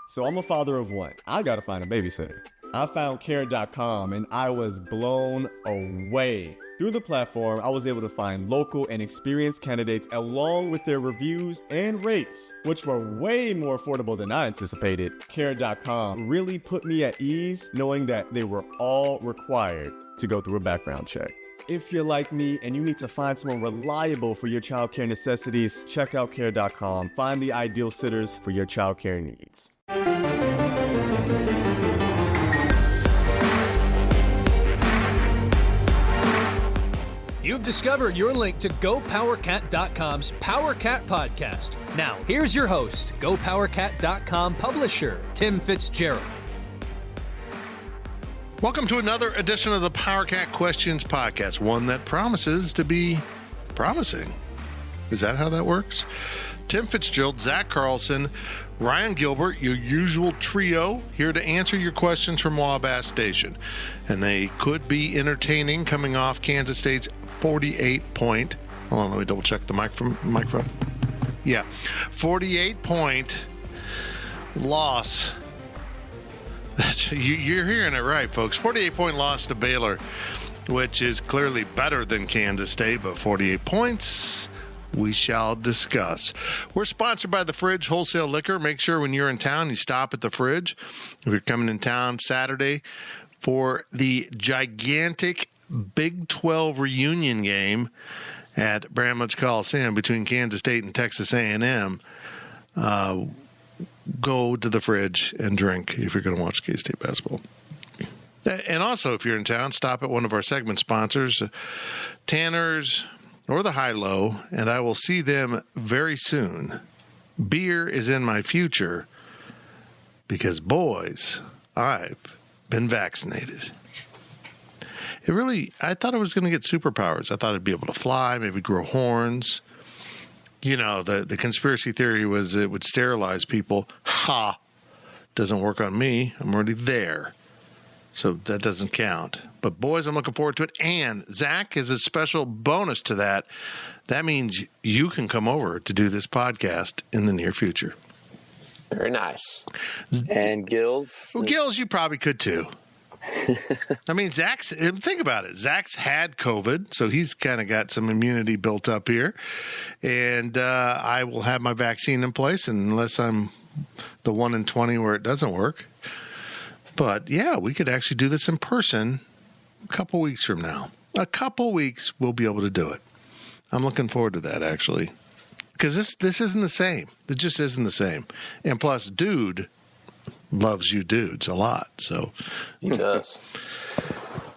So I'm a father of one. I gotta find a babysitter. I found Care.com and I was blown away. Through the platform, I was able to find local and experienced candidates along with their reviews and rates, which were way more affordable than I anticipated. Care.com really put me at ease knowing that they were all required to go through a background check. If you're like me and you need to find someone reliable for your childcare necessities, check out Care.com. Find the ideal sitters for your childcare needs. You've discovered your link to GoPowerCat.com's PowerCat podcast. Now, here's your host, GoPowerCat.com publisher, Tim Fitzgerald. Welcome to another edition of the PowerCat Questions podcast, one that promises to be promising. Is that how that works? Tim Fitzgerald, Zach Carlson, Ryan Gilbert, your usual trio, here to answer your questions from Wabash Station. And they could be entertaining coming off Kansas State's 48-point. Hold on, let me double check the microphone. Yeah, 48-point loss. You're hearing it right, folks. 48-point loss to Baylor, which is clearly better than Kansas State, but 48 points we shall discuss. We're sponsored by The Fridge Wholesale Liquor. Make sure when you're in town, you stop at The Fridge. If you're coming in town Saturday for the gigantic Big 12 reunion game at Bramlage Coliseum between Kansas State and Texas A&M, go to The Fridge and drink if you're going to watch K-State basketball. And also, if you're in town, stop at one of our segment sponsors, Tanner's or the High-Low, and I will see them very soon. Beer is in my future because, boys, I've been vaccinated. I thought I was going to get superpowers. I thought I'd be able to fly, maybe grow horns. You know, the conspiracy theory was it would sterilize people. Ha! Doesn't work on me. I'm already there. So that doesn't count. But boys, I'm looking forward to it. And Zach is a special bonus to that. That means you can come over to do this podcast in the near future. Very nice. And Gills? Well, Gills, you probably could too. I mean, think about it. Zach's had COVID, so he's kind of got some immunity built up here. And I will have my vaccine in place unless I'm the 1 in 20 where it doesn't work. But, yeah, we could actually do this in person a couple weeks from now. A couple weeks, we'll be able to do it. I'm looking forward to that, actually. Because this isn't the same. It just isn't the same. And plus, dude loves you dudes a lot. So he does.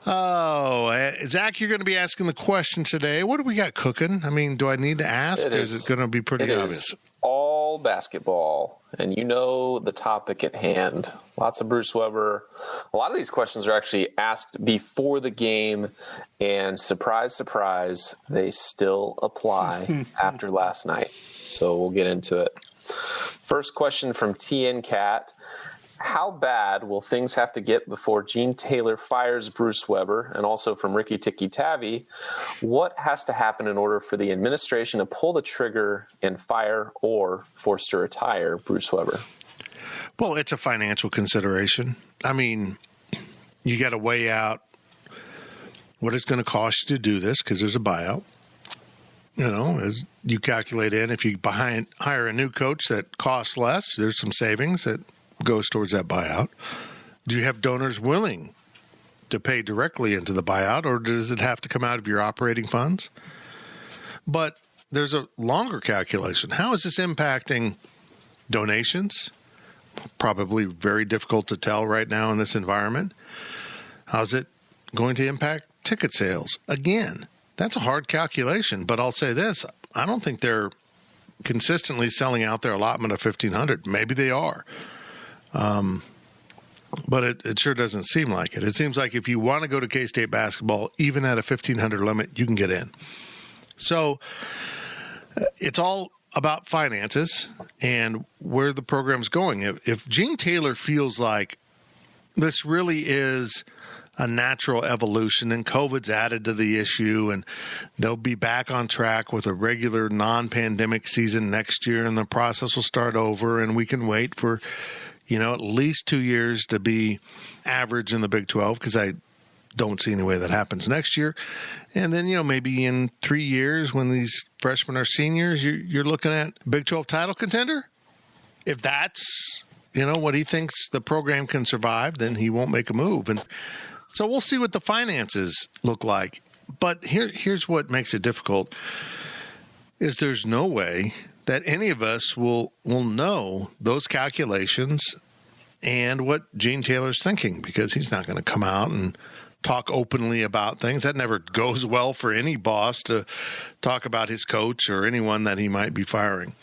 Oh, Zach, you're going to be asking the question today. What do we got cooking? I mean, do I need to ask? Or is it going to be pretty obvious? All basketball, and you know the topic at hand. Lots of Bruce Weber. A lot of these questions are actually asked before the game, and surprise, surprise, they still apply after last night. So we'll get into it. First question from TN Cat. How bad will things have to get before Gene Taylor fires Bruce Weber? And also from Ricky Tiki Tavi, what has to happen in order for the administration to pull the trigger and fire or force to retire Bruce Weber? Well, it's a financial consideration. I mean, you got to weigh out what it's going to cost you to do this because there's a buyout. You know, as you calculate in, if you hire a new coach that costs less, there's some savings that goes towards that buyout. Do you have donors willing to pay directly into the buyout, or does it have to come out of your operating funds? But there's a longer calculation. How is this impacting donations? Probably very difficult to tell right now in this environment. How's it going to impact ticket sales? Again, that's a hard calculation, but I'll say this. I don't think they're consistently selling out their allotment of 1,500. Maybe they are. But it sure doesn't seem like it. It seems like if you want to go to K-State basketball, even at a 1,500 limit, you can get in. So it's all about finances and where the program's going. If Gene Taylor feels like this really is a natural evolution and COVID's added to the issue and they'll be back on track with a regular non-pandemic season next year and the process will start over and we can wait for at least 2 years to be average in the Big 12, because I don't see any way that happens next year. And then, maybe in 3 years when these freshmen are seniors, you're looking at Big 12 title contender. If that's, what he thinks the program can survive, then he won't make a move. And so we'll see what the finances look like. But here's what makes it difficult, is there's no way that any of us will know those calculations and what Gene Taylor's thinking, because he's not going to come out and talk openly about things. That never goes well for any boss, to talk about his coach or anyone that he might be firing.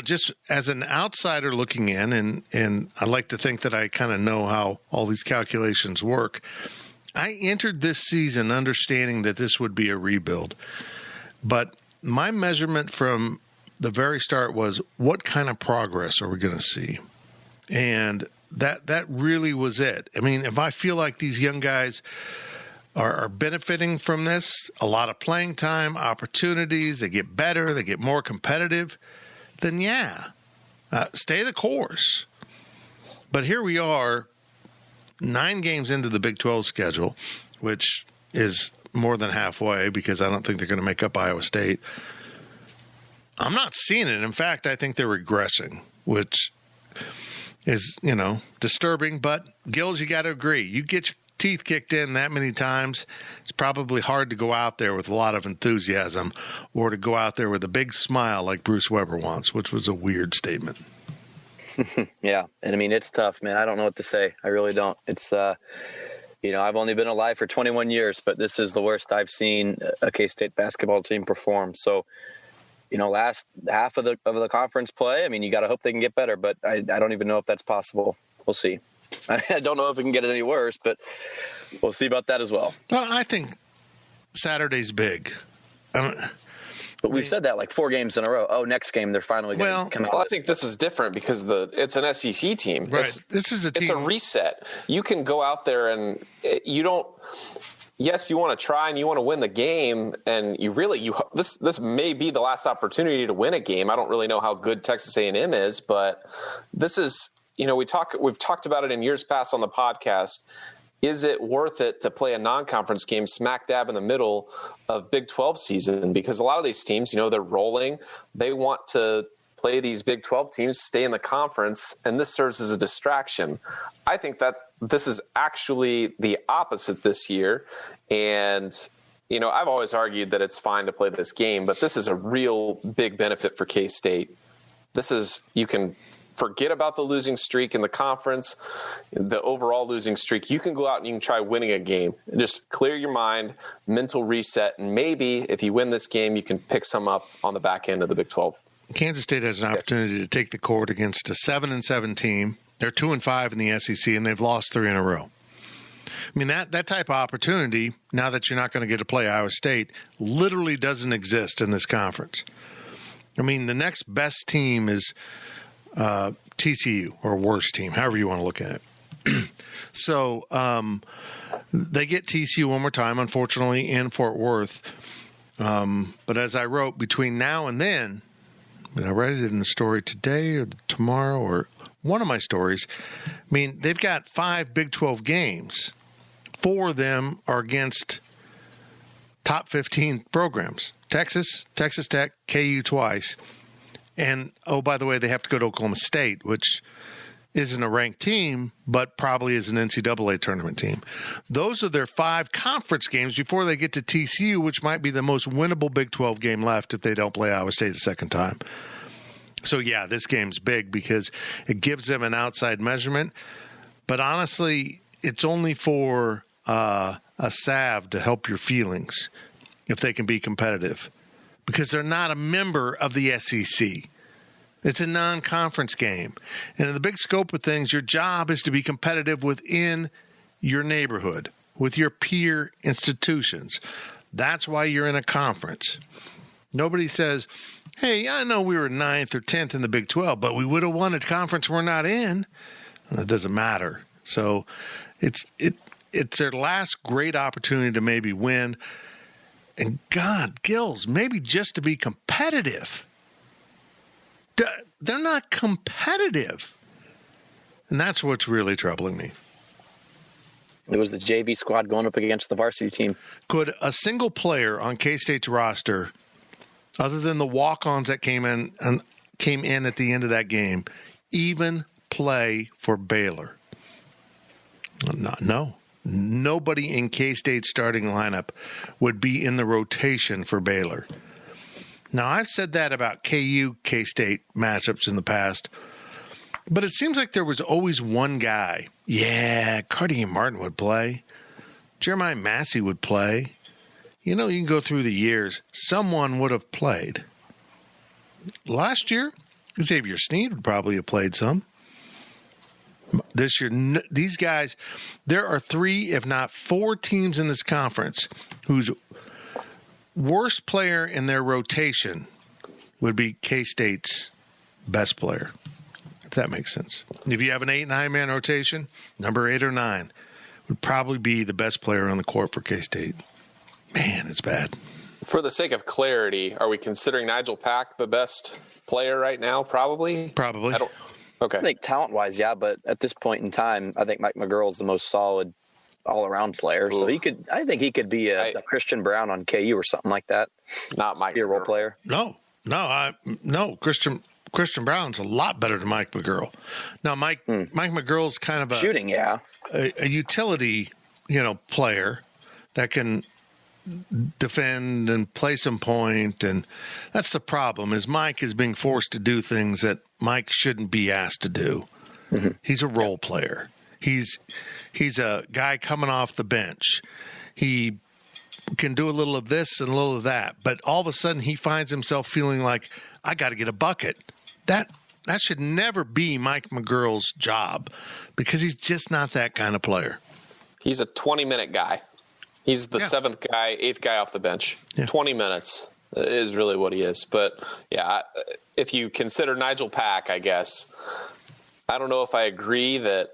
Just as an outsider looking in, and I like to think that I kind of know how all these calculations work, I entered this season understanding that this would be a rebuild. But my measurement from the very start was, what kind of progress are we going to see? And that really was it. I mean, if I feel like these young guys are benefiting from this, a lot of playing time, opportunities, they get better, they get more competitive, then stay the course. But here we are, 9 games into the Big 12 schedule, which is more than halfway, because I don't think they're going to make up Iowa State. I'm not seeing it. In fact, I think they're regressing, which is, disturbing. But, Gills, you got to agree. You get your teeth kicked in that many times, it's probably hard to go out there with a lot of enthusiasm, or to go out there with a big smile like Bruce Weber wants, which was a weird statement. Yeah. And I mean, it's tough, man. I don't know what to say. I really don't. It's, I've only been alive for 21 years, but this is the worst I've seen a K-State basketball team perform. So, last half of the conference play, I mean, you got to hope they can get better, but I don't even know if that's possible. We'll see. I don't know if it can get any worse, but we'll see about that as well. Well, I think Saturday's big. But we've said that like 4 games in a row. Oh, next game they're finally going to come out. Well, I think this is different because it's an SEC team. Right. This is a team. It's a reset. You can go out there and you don't. Yes, you want to try and you want to win the game, and this may be the last opportunity to win a game. I don't really know how good Texas A&M is, but this is, we've talked about it in years past on the podcast. Is it worth it to play a non-conference game smack dab in the middle of Big 12 season? Because a lot of these teams, they're rolling. They want to play these Big 12 teams, stay in the conference, and this serves as a distraction. I think that this is actually the opposite this year. And, I've always argued that it's fine to play this game, but this is a real big benefit for K-State. You can forget about the losing streak in the conference, the overall losing streak. You can go out and you can try winning a game. Just clear your mind, mental reset, and maybe if you win this game, you can pick some up on the back end of the Big 12. Kansas State has an opportunity to take the court against a 7-7 team. They're 2-5 in the SEC, and they've lost 3 in a row. I mean, that type of opportunity, now that you're not going to get to play Iowa State, literally doesn't exist in this conference. I mean, the next best team is TCU, or worst team, however you want to look at it. So they get TCU one more time, unfortunately, in Fort Worth. But as I wrote, between now and then, and I read it in the story today or tomorrow or one of my stories, I mean, they've got 5 Big 12 games. 4 of them are against top 15 programs. Texas, Texas Tech, KU twice. And, oh, by the way, they have to go to Oklahoma State, which isn't a ranked team, but probably is an NCAA tournament team. Those are their 5 conference games before they get to TCU, which might be the most winnable Big 12 game left if they don't play Iowa State a second time. So, yeah, this game's big because it gives them an outside measurement. But honestly, it's only for a salve to help your feelings if they can be competitive, because they're not a member of the SEC. It's a non-conference game. And in the big scope of things, your job is to be competitive within your neighborhood, with your peer institutions. That's why you're in a conference. Nobody says, hey, I know we were 9th or 10th in the Big 12, but we would have won a conference we're not in. It doesn't matter. So it's their last great opportunity to maybe win. And God, Gills, maybe just to be competitive. They're not competitive. And that's what's really troubling me. It was the JV squad going up against the varsity team. Could a single player on K-State's roster, other than the walk-ons that came in at the end of that game, even play for Baylor? No. Nobody in K-State's starting lineup would be in the rotation for Baylor. Now, I've said that about KU K-State matchups in the past, but it seems like there was always one guy. Yeah, Cardigan Martin would play. Jeremiah Massey would play. You know, you can go through the years. Someone would have played. Last year, Xavier Sneed would probably have played some. This year, these guys, there are 3, if not 4 teams in this conference whose worst player in their rotation would be K-State's best player, if that makes sense. If you have an 8-9-man rotation, number 8 or 9 would probably be the best player on the court for K-State. Man, it's bad. For the sake of clarity, are we considering Nigel Pack the best player right now? Probably. Okay. I think talent-wise, yeah, but at this point in time, I think Mike McGurl's the most solid all-around player. Ooh. So I think he could be a Christian Brown on KU or something like that. Not Mike. Be a role player. No. Christian Brown's a lot better than Mike McGurl. Now, Mike McGurl's kind of shooting, yeah, a utility, player that can defend and play some point, and that's the problem. Is Mike is being forced to do things that Mike shouldn't be asked to do. Mm-hmm. He's a role player. He's a guy coming off the bench. He can do a little of this and a little of that, but all of a sudden he finds himself feeling like, I got to get a bucket. That should never be Mike McGurl's job, because he's just not that kind of player. He's a 20-minute guy. He's the 7th guy, 8th guy off the bench. Yeah. 20 minutes is really what he is. But, yeah, if you consider Nigel Pack, I guess, I don't know if I agree that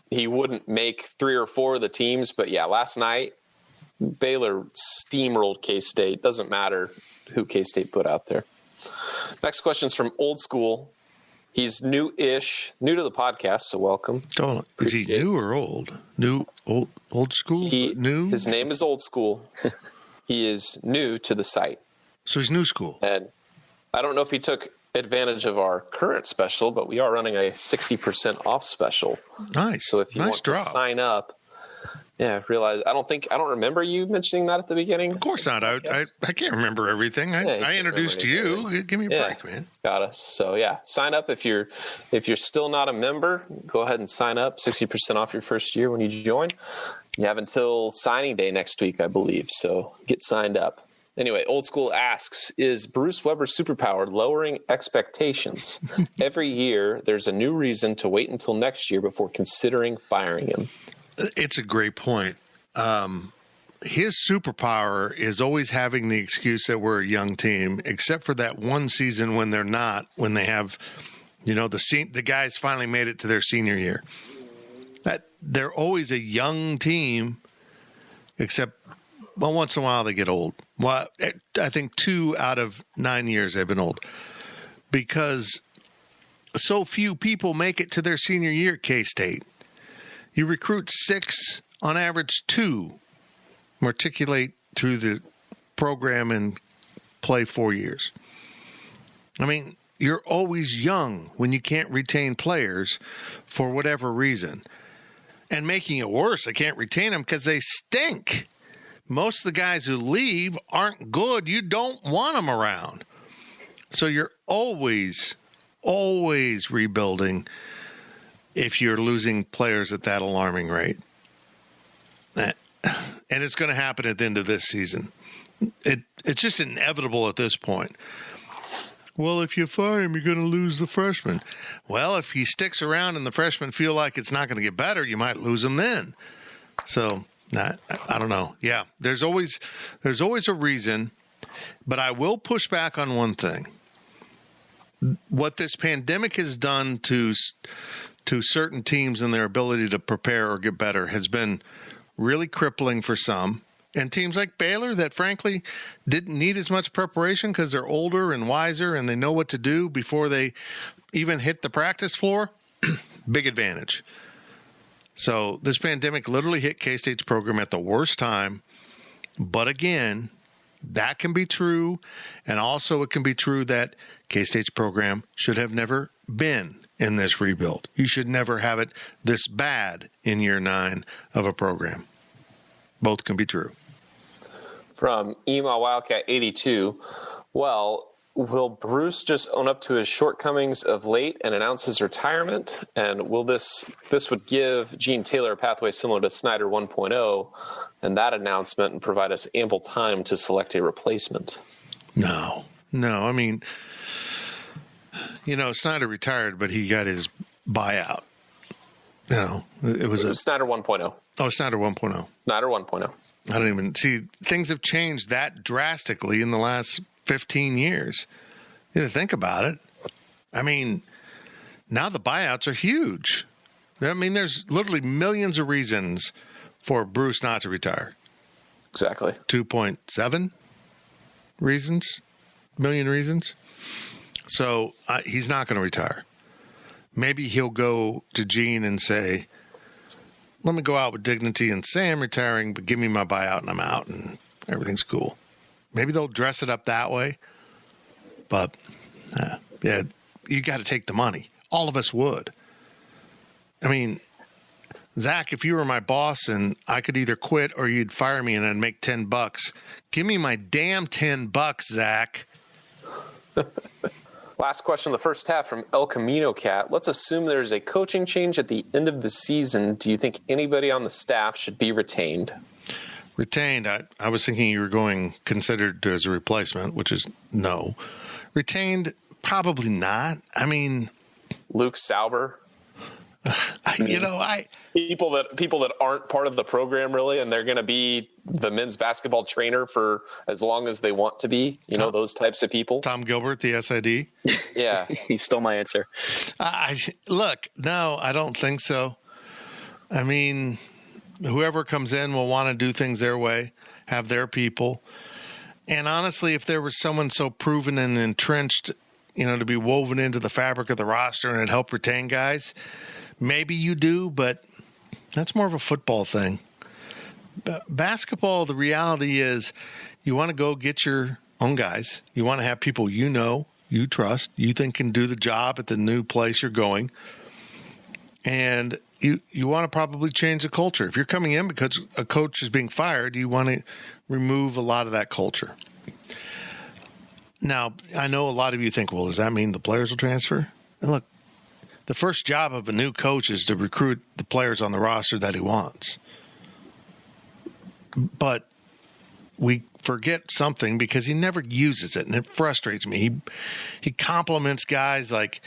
he wouldn't make 3 or 4 of the teams. But, yeah, last night, Baylor steamrolled K-State. Doesn't matter who K-State put out there. Next question is from Old School. He's new-ish, new to the podcast, so welcome. Oh, is he new or old? Old school? New? His name is Old School. He is new to the site. So he's new school. And I don't know if he took advantage of our current special, but we are running a 60% off special. Nice. So if you want to sign up, I don't remember you mentioning that at the beginning. Of course not. I can't remember everything. I introduced you. Give me a break, man. Got us. So sign up if you're still not a member. Go ahead and sign up. 60% off your first year when you join. You have until signing day next week, I believe. So get signed up. Anyway, Old School asks, is Bruce Weber's superpower lowering expectations? Every year, there's a new reason to wait until next year before considering firing him. It's a great point. His superpower is always having the excuse that we're a young team, except for that one season when they're not, when they have, the guys finally made it to their senior year. That they're always a young team, except, once in a while they get old. Well, I think 2 out of 9 years they've been old, because so few people make it to their senior year at K-State. You recruit 6, on average 2, matriculate through the program and play 4 years. I mean, you're always young when you can't retain players for whatever reason. And making it worse, they can't retain them because they stink. Most of the guys who leave aren't good. You don't want them around. So you're always rebuilding if you're losing players at that alarming rate. And it's going to happen at the end of this season. It's just inevitable at this point. Well, if you fire him, you're going to lose the freshman. Well, if he sticks around and the freshmen feel like it's not going to get better, you might lose him then. So, I don't know. Yeah, there's always a reason, but I will push back on one thing. What this pandemic has done to certain teams and their ability to prepare or get better has been really crippling for some. And teams like Baylor that, frankly, didn't need as much preparation because they're older and wiser and they know what to do before they even hit the practice floor, big advantage. So this pandemic literally hit K-State's program at the worst time. But again, that can be true. And also it can be true that K-State's program should have never been in this rebuild. You should never have it this bad in year 9 of a program. Both can be true. From Ema Wildcat 82, well, will Bruce just own up to his shortcomings of late and announce his retirement? And will this would give Gene Taylor a pathway similar to Snyder 1.0 and that announcement and provide us ample time to select a replacement? No. I mean, Snyder retired, but he got his buyout. It was Snyder 1.0. Oh, Snyder 1.0. Snyder 1.0. I don't even see. Things have changed that drastically in the last 15 years. You have to think about it. I mean, now the buyouts are huge. I mean, there's literally millions of reasons for Bruce not to retire. Exactly. 2.7 million reasons. So he's not going to retire. Maybe he'll go to Gene and say, let me go out with dignity and say I'm retiring, but give me my buyout and I'm out and everything's cool. Maybe they'll dress it up that way. But, yeah, you got to take the money. All of us would. I mean, Zach, if you were my boss and I could either quit or you'd fire me and I'd make $10, give me my damn $10, Zach. Last question of the first half from El Camino Cat. Let's assume there's a coaching change at the end of the season. Do you think anybody on the staff should be retained? Retained, I was thinking you were going considered as a replacement, which is no. Retained, probably not. I mean, Luke Sauber. People that aren't part of the program really, and they're going to be the men's basketball trainer for as long as they want to be. Those types of people. Tom Gilbert, the SID. Yeah, he stole my answer. Look, no, I don't think so. I mean, whoever comes in will want to do things their way, have their people. And honestly, if there was someone so proven and entrenched, to be woven into the fabric of the roster and it helped retain guys, maybe you do, but that's more of a football thing. Basketball, the reality is you want to go get your own guys. You want to have people you trust, you think can do the job at the new place you're going. And you want to probably change the culture. If you're coming in because a coach is being fired, you want to remove a lot of that culture. Now, I know a lot of you think, well, does that mean the players will transfer? And look, the first job of a new coach is to recruit the players on the roster that he wants. But we forget something because he never uses it, and it frustrates me. He compliments guys like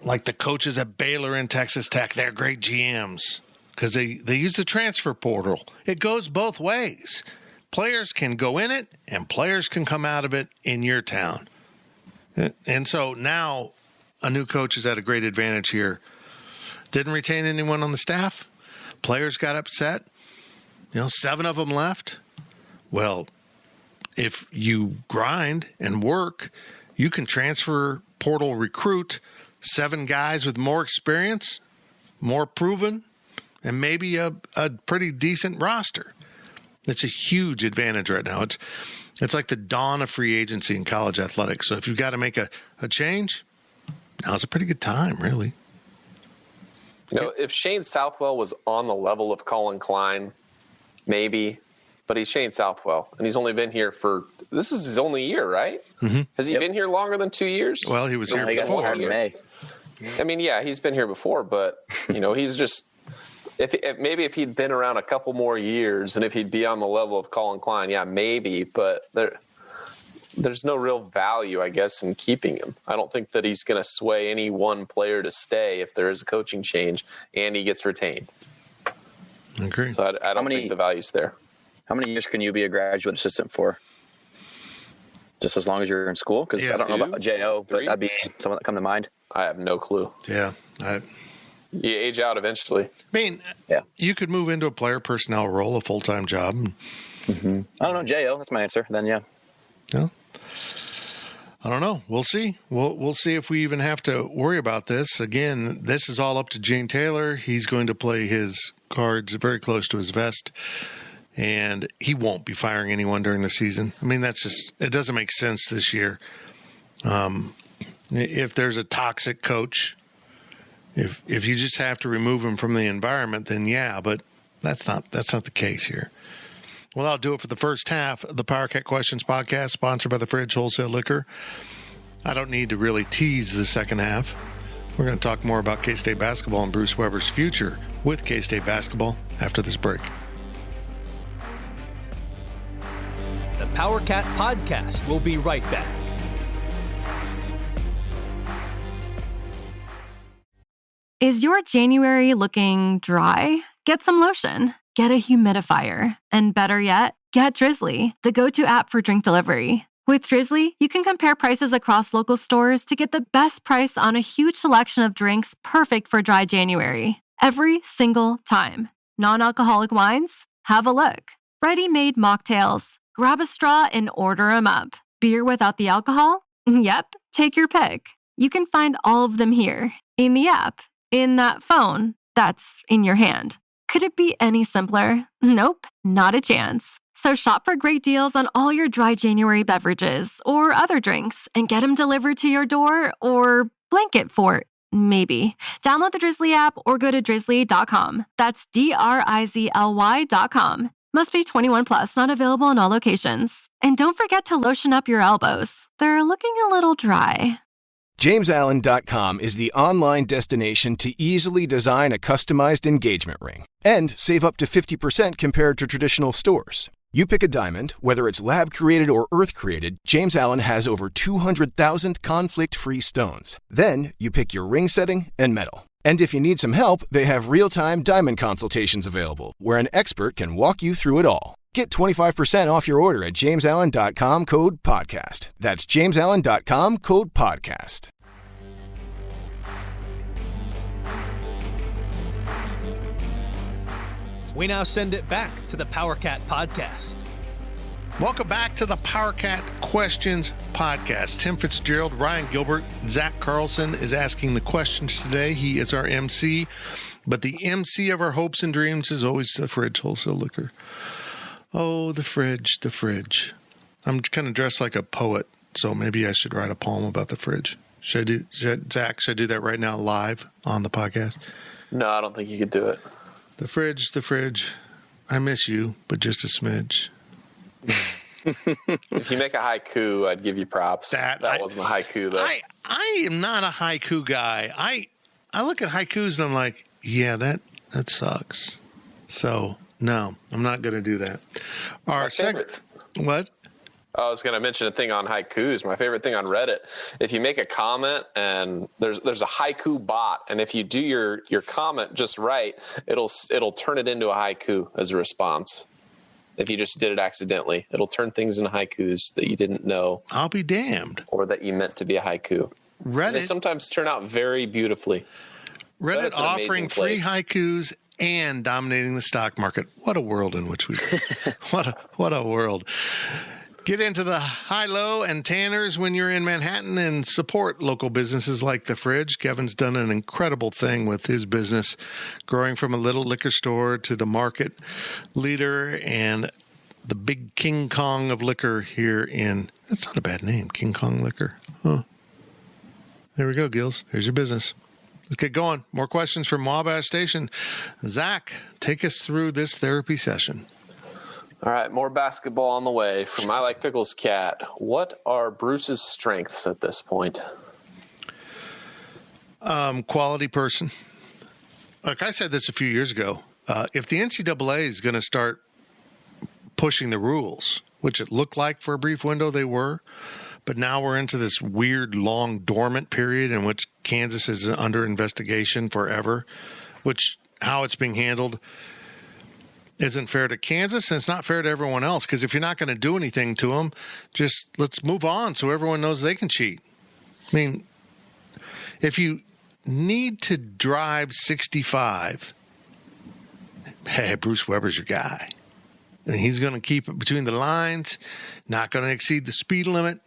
the coaches at Baylor and Texas Tech. They're great GMs because they use the transfer portal. It goes both ways. Players can go in it, and players can come out of it in your town. And so now a new coach is at a great advantage here. Didn't retain anyone on the staff. Players got upset. 7 of them left. Well, if you grind and work, you can transfer portal recruit 7 guys with more experience, more proven, and maybe a pretty decent roster. It's a huge advantage right now. It's like the dawn of free agency in college athletics. So if you've got to make a change, now's a pretty good time, really. If Shane Southwell was on the level of Colin Klein, maybe, but he's Shane Southwell, and he's only been here this is his only year, right? Mm-hmm. Has he been here longer than 2 years? Well, he was here before. In May. I mean, yeah, he's been here before, but, he's just if he'd been around a couple more years and if he'd be on the level of Colin Klein, yeah, maybe, but there's no real value, I guess, in keeping him. I don't think that he's going to sway any one player to stay if there is a coaching change and he gets retained. I agree. So I don't think the value's there. How many years can you be a graduate assistant for? Just as long as you're in school? Because I don't know about JO, but that'd be someone that come to mind. I have no clue. Yeah. You age out eventually. I mean, you could move into a player personnel role, a full-time job. Mm-hmm. I don't know, JO. That's my answer. Then, yeah. Yeah. I don't know. We'll see. We'll see if we even have to worry about this. Again, this is all up to Gene Taylor. He's going to play his cards very close to his vest, and he won't be firing anyone during the season. I mean, it doesn't make sense this year. If there's a toxic coach, if you just have to remove him from the environment, then yeah, but that's not the case here. Well, I'll do it for the first half of the Power Cat Questions podcast, sponsored by the Fridge Wholesale Liquor. I don't need to really tease the second half. We're going to talk more about K-State basketball and Bruce Weber's future with K-State basketball after this break. The Power Cat Podcast will be right back. Is your January looking dry? Get some lotion. Get a humidifier. And better yet, get Drizzly, the go-to app for drink delivery. With Drizzly, you can compare prices across local stores to get the best price on a huge selection of drinks perfect for dry January. Every single time. Non-alcoholic wines? Have a look. Ready-made mocktails? Grab a straw and order them up. Beer without the alcohol? Yep, take your pick. You can find all of them here, in the app, in that phone that's in your hand. Could it be any simpler? Nope, not a chance. So shop for great deals on all your dry January beverages or other drinks and get them delivered to your door or blanket fort, maybe. Download the Drizzly app or go to drizzly.com. That's DRIZLY.com. Must be 21 plus, not available in all locations. And don't forget to lotion up your elbows. They're looking a little dry. JamesAllen.com is the online destination to easily design a customized engagement ring and save up to 50% compared to traditional stores. You pick a diamond, whether it's lab-created or earth-created, James Allen has over 200,000 conflict-free stones. Then you pick your ring setting and metal. And if you need some help, they have real-time diamond consultations available, where an expert can walk you through it all. Get 25% off your order at JamesAllen.com, code podcast. That's JamesAllen.com, code podcast. We now send it back to the Power Cat Podcast. Welcome back to the Power Cat Questions podcast. Tim Fitzgerald, Ryan Gilbert, Zach Carlson is asking the questions today. He is our MC, but the MC of our hopes and dreams is always the Fridge Wholesale Liquor. Oh, the fridge, the fridge. I'm kind of dressed like a poet, so maybe I should write a poem about the fridge. Should I do that right now live on the podcast? No, I don't think you could do it. The fridge, I miss you, but just a smidge. If you make a haiku, I'd give you props. That wasn't a haiku, though. I am not a haiku guy. I look at haikus and I'm like, yeah, that sucks. So... no, I'm not going to do that. What? I was going to mention a thing on haikus. My favorite thing on Reddit, if you make a comment and there's a haiku bot, and if you do your comment just right, it'll turn it into a haiku as a response. If you just did it accidentally, it'll turn things into haikus that you didn't know. I'll be damned. Or that you meant to be a haiku. Reddit. And they sometimes turn out very beautifully. Reddit offering free haikus and dominating the stock market. What a world in which we live. What a world. Get into the high-low and Tanners when you're in Manhattan and support local businesses like The Fridge. Kevin's done an incredible thing with his business, growing from a little liquor store to the market leader and the big King Kong of liquor here in... that's not a bad name, King Kong Liquor. Huh. There we go, Gills. There's your business. Let's get going. More questions from Wabash Station. Zach, take us through this therapy session. All right, more basketball on the way from I Like Pickles Cat. What are Bruce's strengths at this point? Quality person. Like I said this a few years ago, if the NCAA is going to start pushing the rules, which it looked like for a brief window they were, but now we're into this weird, long, dormant period in which Kansas is under investigation forever, which how it's being handled isn't fair to Kansas, and it's not fair to everyone else, because if you're not going to do anything to them, just let's move on so everyone knows they can cheat. I mean, if you need to drive 65, hey, Bruce Weber's your guy. And he's going to keep it between the lines, not going to exceed the speed limit.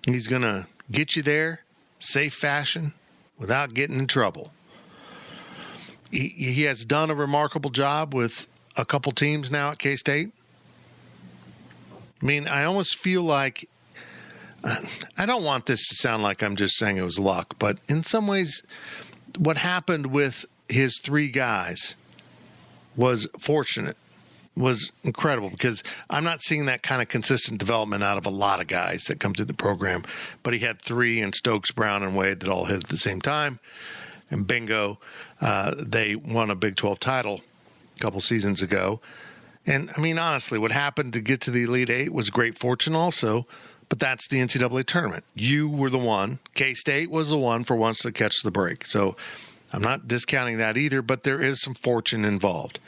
He's going to get you there, safe fashion, without getting in trouble. He has done a remarkable job with a couple teams now at K-State. I mean, I almost feel like, I don't want this to sound like I'm just saying it was luck, but in some ways, what happened with his three guys was fortunate, was incredible, because I'm not seeing that kind of consistent development out of a lot of guys that come through the program. But he had three in Stokes, Brown, and Wade that all hit at the same time. And bingo, they won a Big 12 title a couple seasons ago. And, I mean, honestly, what happened to get to the Elite Eight was great fortune also, but that's the NCAA tournament. You were the one. K-State was the one for once to catch the break. So I'm not discounting that either, but there is some fortune involved.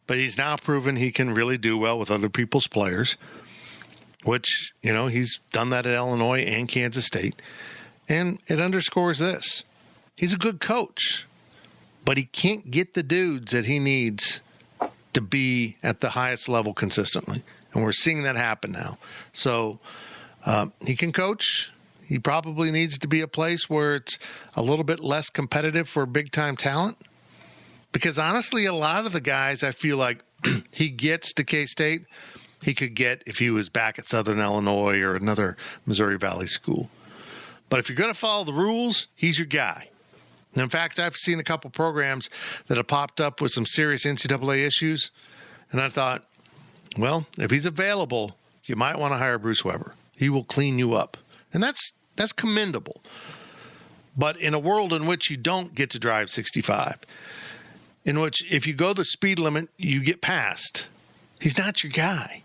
But he's now proven he can really do well with other people's players, which, you know, he's done that at Illinois and Kansas State. And it underscores this. He's a good coach, but he can't get the dudes that he needs to be at the highest level consistently. And we're seeing that happen now. So he can coach. He probably needs to be a place where it's a little bit less competitive for big-time talent. Because honestly, a lot of the guys I feel like he gets to K-State, he could get if he was back at Southern Illinois or another Missouri Valley school. But if you're going to follow the rules, he's your guy. And in fact, I've seen a couple programs that have popped up with some serious NCAA issues, and I thought, well, if he's available, you might want to hire Bruce Weber. He will clean you up. And that's commendable. But in a world in which you don't get to drive 65, in which if you go the speed limit, you get passed, he's not your guy.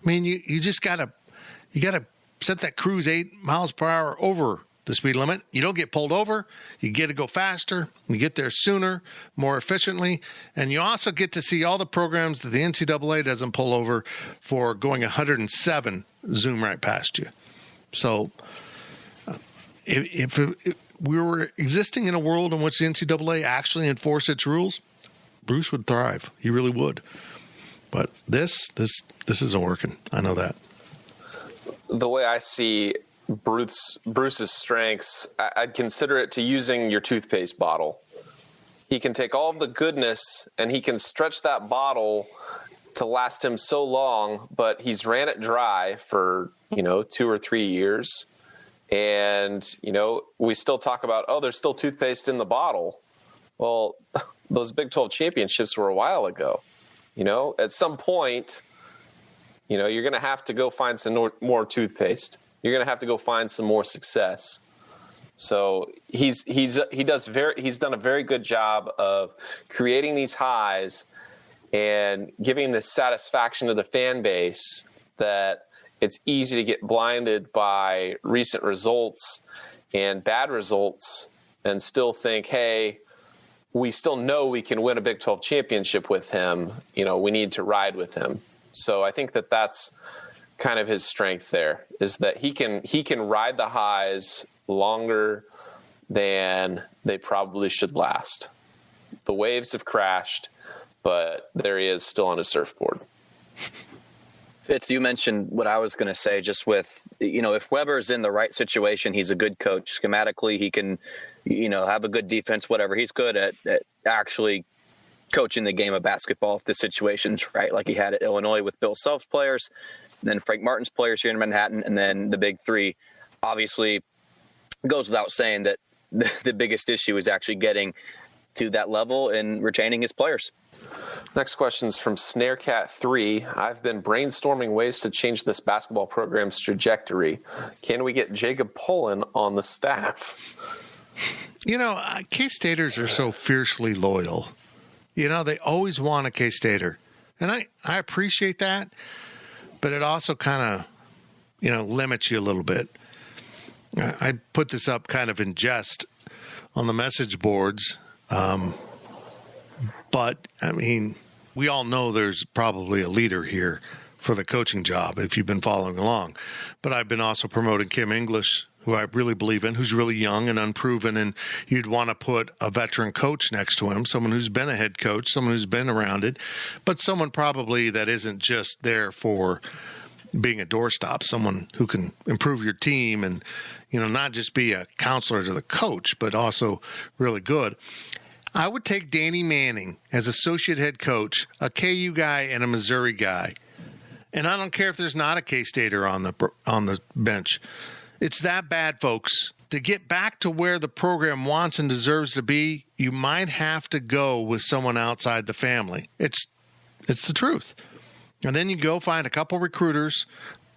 I mean, you just got to set that cruise 8 miles per hour over the speed limit. You don't get pulled over. You get to go faster. You get there sooner, more efficiently. And you also get to see all the programs that the NCAA doesn't pull over for going 107, zoom right past you. So if we were existing in a world in which the NCAA actually enforced its rules, Bruce would thrive. He really would. But this isn't working. I know that. The way I see Bruce's strengths, I'd consider it to using your toothpaste bottle. He can take all of the goodness and he can stretch that bottle to last him so long, but he's ran it dry for, 2 or 3 years. And, we still talk about, there's still toothpaste in the bottle. Well, those Big 12 championships were a while ago. At some point, you're going to have to go find some more toothpaste. You're going to have to go find some more success. So he's done a very good job of creating these highs and giving this satisfaction to the fan base that it's easy to get blinded by recent results and bad results and still think, hey, we still know we can win a Big 12 championship with him. We need to ride with him. So I think that that's kind of his strength there, is that he can ride the highs longer than they probably should last. The waves have crashed, but there he is still on his surfboard. Fitz, you mentioned what I was going to say, just with, if Weber's in the right situation, he's a good coach. Schematically, he can, have a good defense, whatever. He's good at actually coaching the game of basketball if the situation's right, like he had at Illinois with Bill Self's players, and then Frank Martin's players here in Manhattan, and then the big three. Obviously, goes without saying that the biggest issue is actually getting to that level and retaining his players. Next question is from Snarecat3. I've been brainstorming ways to change this basketball program's trajectory. Can we get Jacob Pullen on the staff? K-Staters are so fiercely loyal. They always want a K-Stater. And I appreciate that, but it also kind of, limits you a little bit. I put this up kind of in jest on the message boards. But, we all know there's probably a leader here for the coaching job if you've been following along. But I've been also promoting Kim English, who I really believe in, who's really young and unproven, and you'd want to put a veteran coach next to him, someone who's been a head coach, someone who's been around it, but someone probably that isn't just there for being a doorstop, someone who can improve your team and, not just be a counselor to the coach, but also really good. I would take Danny Manning as associate head coach, a KU guy and a Missouri guy. And I don't care if there's not a K-Stater on the bench. It's that bad, folks. To get back to where the program wants and deserves to be, you might have to go with someone outside the family. It's the truth. And then you go find a couple recruiters,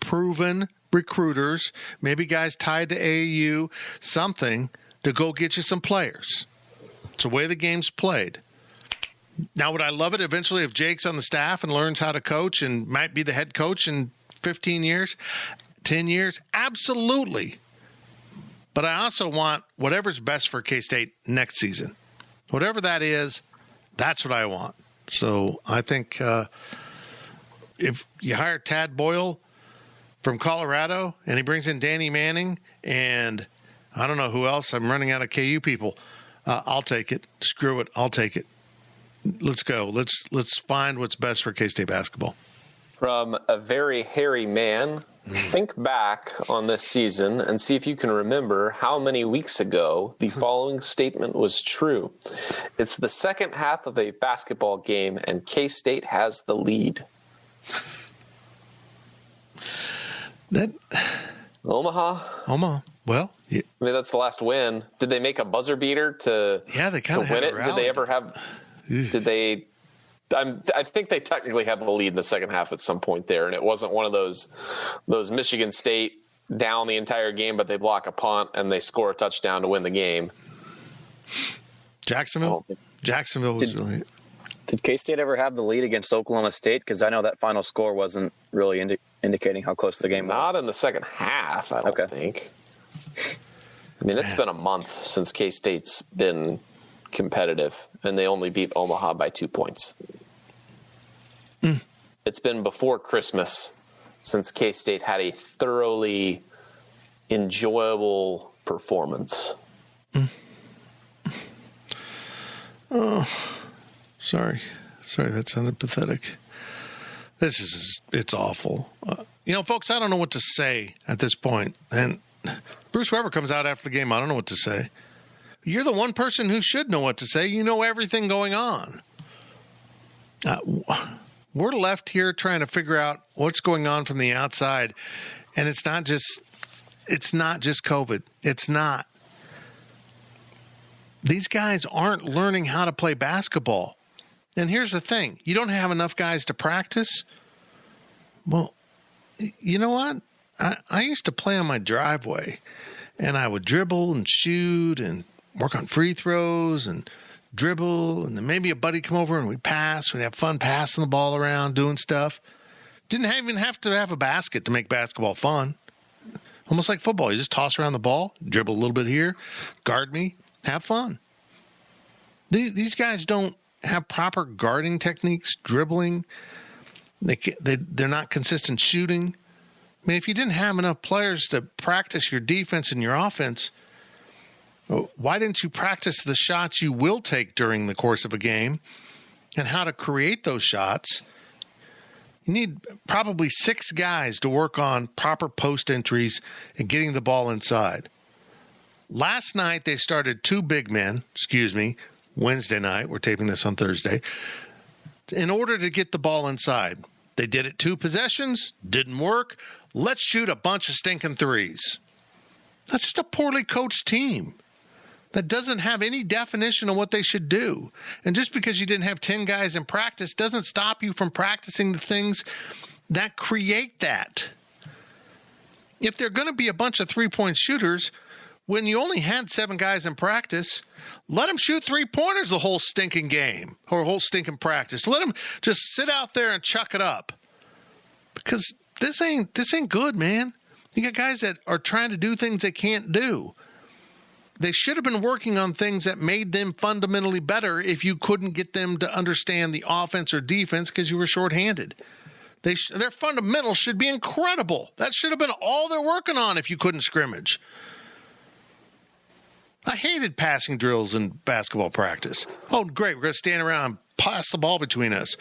proven recruiters, maybe guys tied to AAU, something to go get you some players. It's the way the game's played. Now, would I love it eventually if Jake's on the staff and learns how to coach and might be the head coach in 15 years, 10 years? Absolutely. But I also want whatever's best for K-State next season. Whatever that is, that's what I want. So I think if you hire Tad Boyle from Colorado and he brings in Danny Manning and I don't know who else, I'm running out of KU people, I'll take it. Screw it. I'll take it. Let's go. Let's find what's best for K-State basketball. From a very hairy man, think back on this season and see if you can remember how many weeks ago the following statement was true. It's the second half of a basketball game and K-State has the lead. Omaha. Well, yeah. I mean, that's the last win. Did they make a buzzer beater to they kind of win it? rallied. Did they ever have? Did they? I think they technically had the lead in the second half at some point there, and it wasn't one of those Michigan State down the entire game, but they block a punt and they score a touchdown to win the game. Jacksonville was really. Did K-State ever have the lead against Oklahoma State? Because I know that final score wasn't really indicating how close the game was. Not in the second half, I don't think. I mean, it's been a month since K-State's been competitive, and they only beat Omaha by 2 points. It's been before Christmas since K-State had a thoroughly enjoyable performance. Oh, sorry, that sounded pathetic. It's awful. Folks, I don't know what to say at this point. And Bruce Weber comes out after the game. I don't know what to say. You're the one person who should know what to say. You know everything going on. We're left here trying to figure out what's going on from the outside. And it's not just COVID. It's not. These guys aren't learning how to play basketball. And here's the thing. You don't have enough guys to practice. Well, you know what? I used to play on my driveway, and I would dribble and shoot and work on free throws and dribble, and then maybe a buddy come over and we'd pass. We'd have fun passing the ball around, doing stuff. Didn't even have to have a basket to make basketball fun. Almost like football. You just toss around the ball, dribble a little bit here, guard me, have fun. These guys don't have proper guarding techniques, dribbling. They're not consistent shooting. I mean, if you didn't have enough players to practice your defense and your offense, why didn't you practice the shots you will take during the course of a game and how to create those shots? You need probably 6 guys to work on proper post entries and getting the ball inside. Last night, they started 2 big men, Wednesday night, we're taping this on Thursday, in order to get the ball inside. They did it 2 possessions, didn't work. Let's shoot a bunch of stinking threes. That's just a poorly coached team that doesn't have any definition of what they should do. And just because you didn't have 10 guys in practice doesn't stop you from practicing the things that create that. If they're going to be a bunch of three-point shooters, when you only had 7 guys in practice, let them shoot 3-pointers the whole stinking game or whole stinking practice. Let them just sit out there and chuck it up. Because this ain't good, man. You got guys that are trying to do things they can't do. They should have been working on things that made them fundamentally better if you couldn't get them to understand the offense or defense because you were shorthanded. Their fundamentals should be incredible. That should have been all they're working on if you couldn't scrimmage. I hated passing drills in basketball practice. Oh, great. We're going to stand around and pass the ball between us.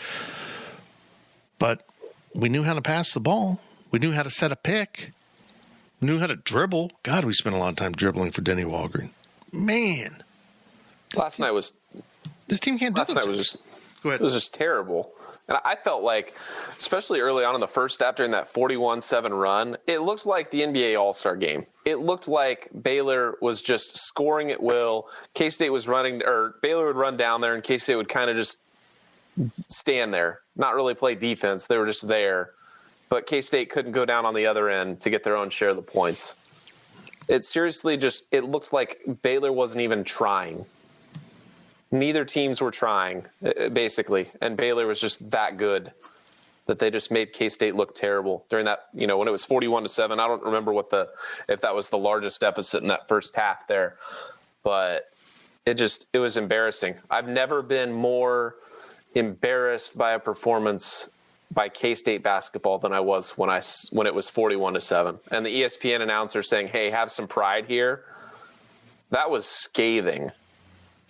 But we knew how to pass the ball. We knew how to set a pick. We knew how to dribble. God, we spent a lot of time dribbling for Denny Walgreen. Man. This team can't do this. Go ahead. It was just terrible. And I felt like, especially early on in the first half during that 41-7 run, it looked like the NBA All-Star game. It looked like Baylor was just scoring at will. K-State was running, or Baylor would run down there, and K-State would kind of just stand there, not really play defense. They were just there. But K-State couldn't go down on the other end to get their own share of the points. It seriously it looked like Baylor wasn't even trying. Neither teams were trying, basically, and Baylor was just that good that they just made K-State look terrible during that. You know, when it was 41-7, I don't remember if that was the largest deficit in that first half there, but it was embarrassing. I've never been more embarrassed by a performance by K-State basketball than I was when it was 41-7, and the ESPN announcer saying, "Hey, have some pride here." That was scathing.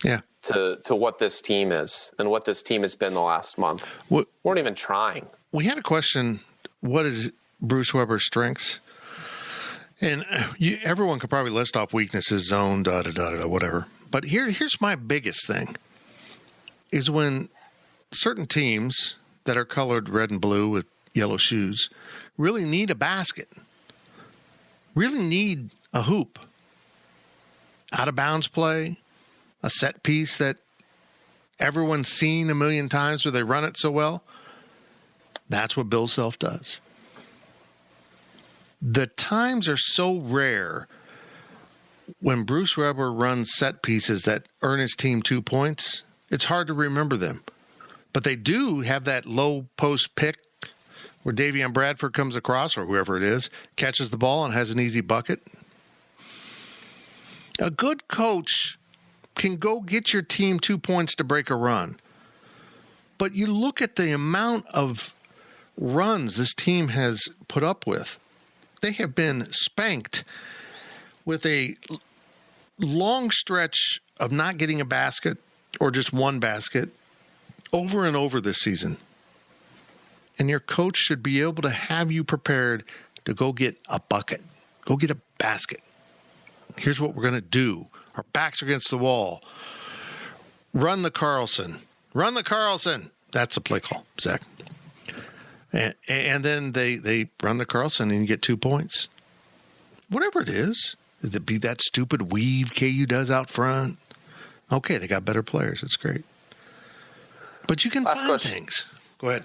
Yeah. To what this team is and what this team has been the last month. We weren't even trying. We had a question, what is Bruce Weber's strengths? And everyone could probably list off weaknesses, zone, whatever. But here's my biggest thing, is when certain teams that are colored red and blue with yellow shoes really need a basket, really need a hoop, out-of-bounds play, a set piece that everyone's seen a million times where they run it so well. That's what Bill Self does. The times are so rare when Bruce Weber runs set pieces that earn his team 2 points. It's hard to remember them. But they do have that low post pick where Davion Bradford comes across, or whoever it is, catches the ball and has an easy bucket. A good coach can go get your team 2 points to break a run. But you look at the amount of runs this team has put up with. They have been spanked with a long stretch of not getting a basket or just one basket over and over this season. And your coach should be able to have you prepared to go get a bucket, go get a basket. Here's what we're going to do. Our backs are against the wall. Run the Carlson. Run the Carlson. That's a play call, Zach. And then they run the Carlson and you get 2 points. Whatever it is. It'd be that stupid weave KU does out front. Okay, they got better players. It's great. But you can find things. Go ahead.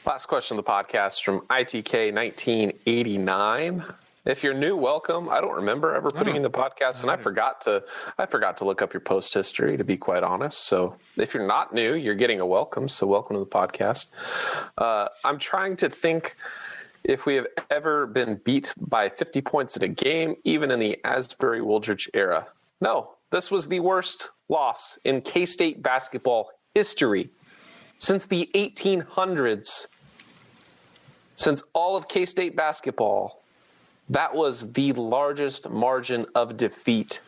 Last question of the podcast from ITK 1989. If you're new, welcome. I don't remember ever putting in the podcast, and I forgot to look up your post history, to be quite honest. So if you're not new, you're getting a welcome. So welcome to the podcast. I'm trying to think if we have ever been beat by 50 points in a game, even in the Asbury Wooldridge era. No, this was the worst loss in K-State basketball history since the 1800s. Since all of K-State basketball. That was the largest margin of defeat.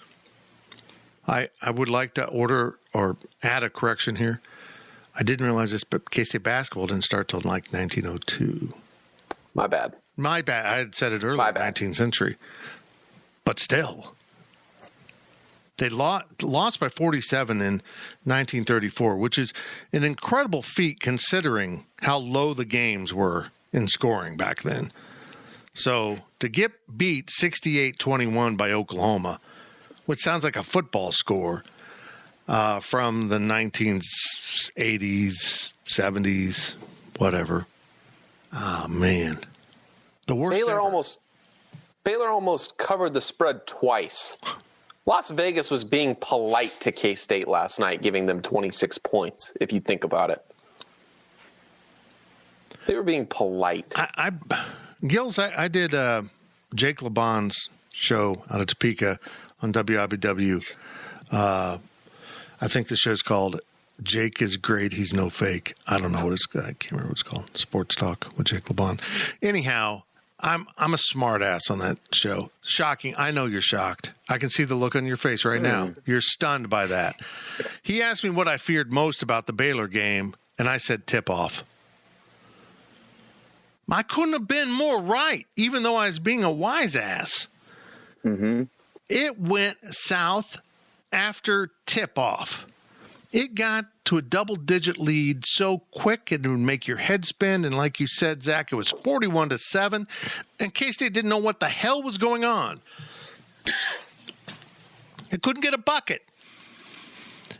I would like to order or add a correction here. I didn't realize this, but K-State basketball didn't start till like 1902. My bad. I had said it earlier, 19th century. But still, they lost by 47 in 1934, which is an incredible feat considering how low the games were in scoring back then. So to get beat 68-21 by Oklahoma, which sounds like a football score from the 1980s, 70s, whatever. Oh, man. The worst Baylor almost covered the spread twice. Las Vegas was being polite to K-State last night, giving them 26 points, if you think about it. They were being polite. Gills, I did Jake LeBon's show out of Topeka on WIBW. I think the show's called Jake is Great, He's No Fake. I don't know what it's called. I can't remember what it's called. Sports Talk with Jake LeBon. Anyhow, I'm a smart ass on that show. Shocking. I know you're shocked. I can see the look on your face right now. You're stunned by that. He asked me what I feared most about the Baylor game, and I said tip-off. I couldn't have been more right, even though I was being a wise ass. Mm-hmm. It went south after tip-off. It got to a double-digit lead so quick it would make your head spin. And like you said, Zach, it was 41-7. And K-State didn't know what the hell was going on. It couldn't get a bucket.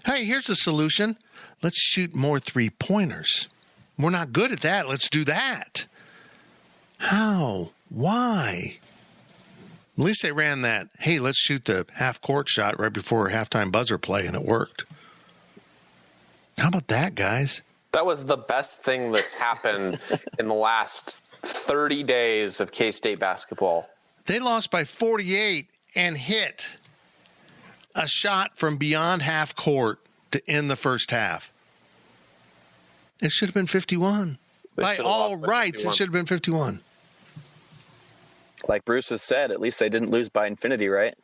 Hey, here's the solution. Let's shoot more three-pointers. We're not good at that. Let's do that. How? Why? At least they ran that, hey, let's shoot the half-court shot right before halftime buzzer play, and it worked. How about that, guys? That was the best thing that's happened in the last 30 days of K-State basketball. They lost by 48 and hit a shot from beyond half court to end the first half. It should have been 51. By all rights, it should have been 51. Like Bruce has said, at least they didn't lose by infinity, right?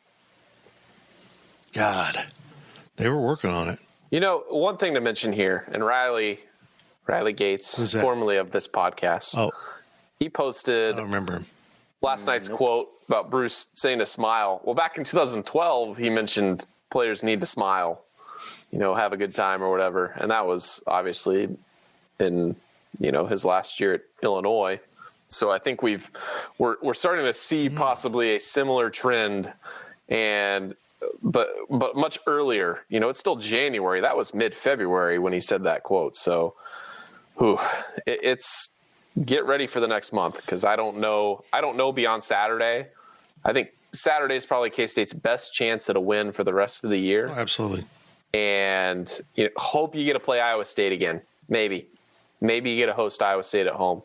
God, they were working on it. You know, one thing to mention here, and Riley Gates, formerly of this podcast, he posted I don't remember him. Last night's quote about Bruce saying to smile. Well, back in 2012, he mentioned players need to smile, have a good time or whatever. And that was obviously in, his last year at Illinois. So I think we're starting to see possibly a similar trend, but much earlier. It's still January. That was mid-February when he said that quote. So, it's get ready for the next month, because I don't know beyond Saturday. I think Saturday is probably K-State's best chance at a win for the rest of the year. Oh, absolutely. And hope you get to play Iowa State again. Maybe you get to host Iowa State at home.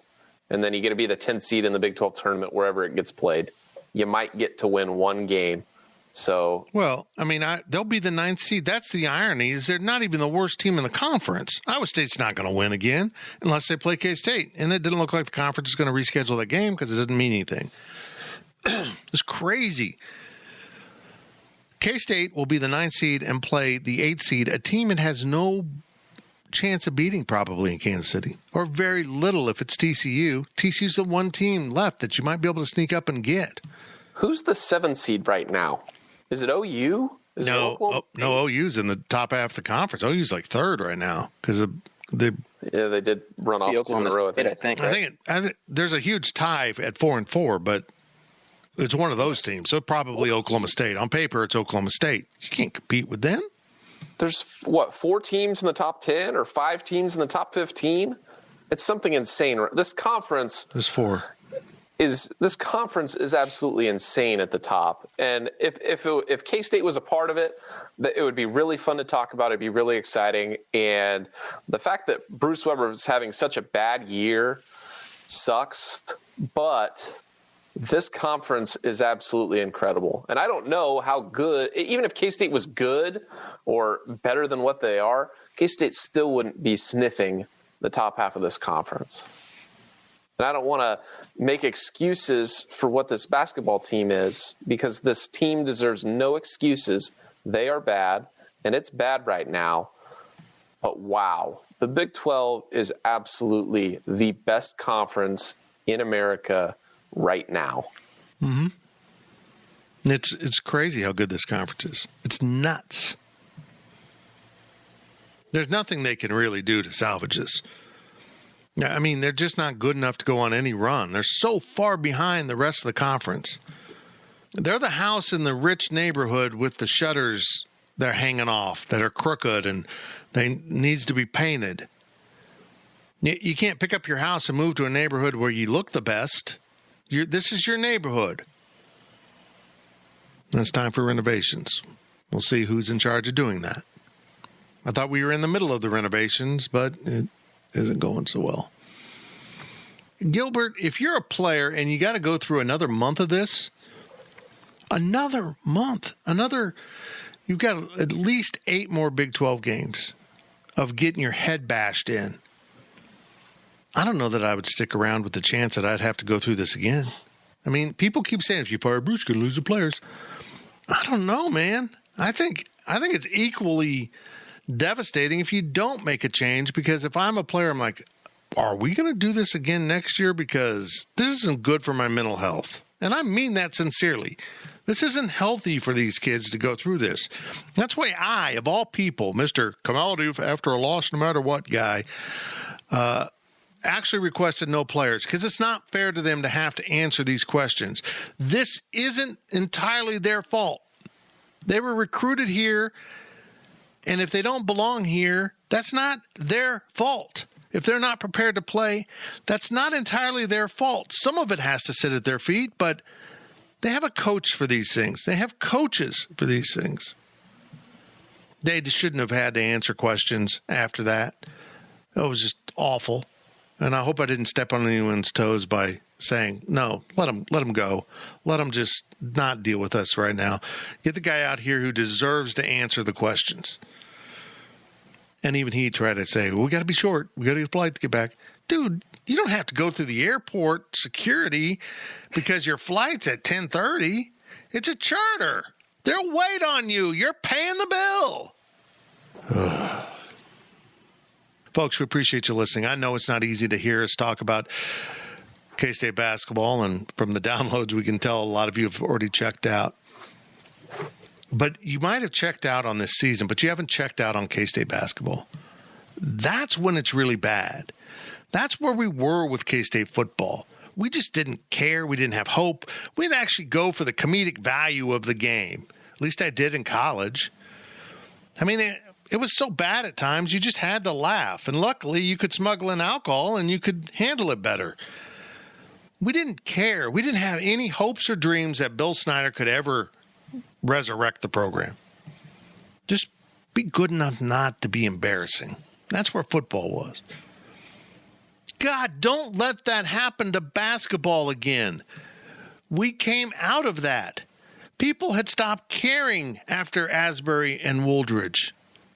And then you get to be the 10th seed in the Big 12 tournament wherever it gets played. You might get to win one game. So, well, I mean, they'll be the 9th seed. That's the irony, is they're not even the worst team in the conference. Iowa State's not going to win again unless they play K-State. And it didn't look like the conference is going to reschedule that game because it doesn't mean anything. It's crazy. K-State will be the 9th seed and play the 8th seed, a team it has no chance of beating probably in Kansas City, or very little if it's TCU. TCU's the one team left that you might be able to sneak up and get. Who's the 7th seed right now? Is it OU? No, OU's in the top half of the conference. OU's like 3rd right now because they did run off 2 in a row. I think there's a huge tie at 4-4, but it's one of those teams. So probably Oklahoma State. On paper, it's Oklahoma State. You can't compete with them. There's 4 teams in the top 10 or 5 teams in the top 15? It's something insane. This conference There's 4. This conference is absolutely insane at the top. And if K-State was a part of it, it would be really fun to talk about. It'd be really exciting. And the fact that Bruce Weber is having such a bad year sucks, but this conference is absolutely incredible. And I don't know how good, even if K-State was good or better than what they are, K-State still wouldn't be sniffing the top half of this conference. And I don't want to make excuses for what this basketball team is, because this team deserves no excuses. They are bad, and it's bad right now. But wow, the Big 12 is absolutely the best conference in America right now. Mm-hmm. It's crazy how good this conference is. It's nuts. There's nothing they can really do to salvage this. I mean, they're just not good enough to go on any run. They're so far behind the rest of the conference. They're the house in the rich neighborhood with the shutters they're hanging off that are crooked and they needs to be painted. You can't pick up your house and move to a neighborhood where you look the best. This is your neighborhood. And it's time for renovations. We'll see who's in charge of doing that. I thought we were in the middle of the renovations, but it isn't going so well. Gilbert, if you're a player and you got to go through another month of this, you've got at least 8 more Big 12 games of getting your head bashed in. I don't know that I would stick around with the chance that I'd have to go through this again. I mean, people keep saying if you fire Bruce, you're going to lose the players. I don't know, man. I think it's equally devastating if you don't make a change, because if I'm a player, I'm like, are we going to do this again next year? Because this isn't good for my mental health. And I mean that sincerely. This isn't healthy for these kids to go through this. That's why I, of all people, Mr. Come-Out after a loss no matter what guy, actually requested no players, because it's not fair to them to have to answer these questions. This isn't entirely their fault. They were recruited here, and if they don't belong here, that's not their fault. If they're not prepared to play, that's not entirely their fault. Some of it has to sit at their feet, but they have a coach for these things. They have coaches for these things. They shouldn't have had to answer questions after that. It was just awful. And I hope I didn't step on anyone's toes by saying, no, let him go. Let him just not deal with us right now. Get the guy out here who deserves to answer the questions. And even he tried to say, well, we got to be short. We got to get a flight to get back. Dude, you don't have to go through the airport security because your flight's at 10:30. It's a charter. They'll wait on you. You're paying the bill. Folks, we appreciate you listening. I know it's not easy to hear us talk about K-State basketball, and from the downloads, we can tell a lot of you have already checked out. But you might have checked out on this season, but you haven't checked out on K-State basketball. That's when it's really bad. That's where we were with K-State football. We just didn't care. We didn't have hope. We didn't actually go for the comedic value of the game. At least I did in college. I mean, it was so bad at times, you just had to laugh. And luckily, you could smuggle in alcohol and you could handle it better. We didn't care. We didn't have any hopes or dreams that Bill Snyder could ever resurrect the program. Just be good enough not to be embarrassing. That's where football was. God, don't let that happen to basketball again. We came out of that. People had stopped caring after Asbury and Wooldridge,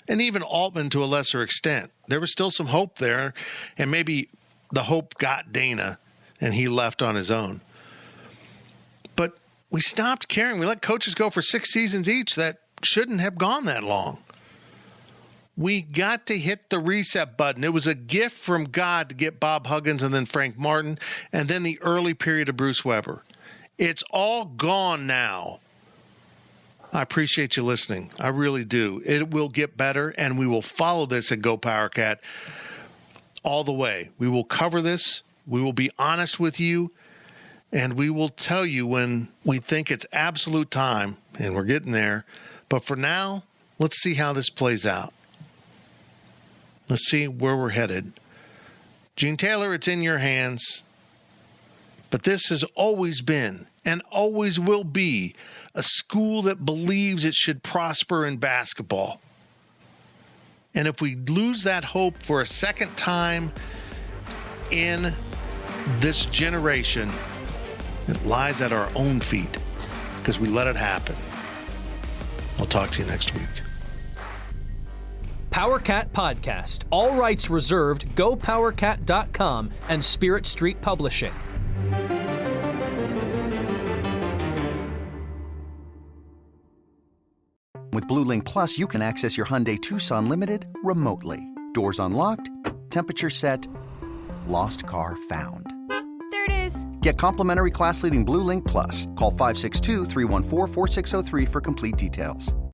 and even Altman to a lesser extent. There was still some hope there, and maybe the hope got Dana, and he left on his own. But we stopped caring. We let coaches go for 6 seasons each that shouldn't have gone that long. We got to hit the reset button. It was a gift from God to get Bob Huggins and then Frank Martin, and then the early period of Bruce Weber. It's all gone now. I appreciate you listening. I really do. It will get better, and we will follow this at Go Power Cat all the way. We will cover this. We will be honest with you, and we will tell you when we think it's absolute time, and we're getting there. But for now, let's see how this plays out. Let's see where we're headed. Gene Taylor, it's in your hands. But this has always been and always will be a school that believes it should prosper in basketball. And if we lose that hope for a second time in this generation, it lies at our own feet because we let it happen. I'll talk to you next week. PowerCat Podcast. All rights reserved. GoPowerCat.com and Spirit Street Publishing. With Blue Link Plus, you can access your Hyundai Tucson Limited remotely. Doors unlocked, temperature set, lost car found. There it is. Get complimentary class-leading Blue Link Plus. Call 562-314-4603 for complete details.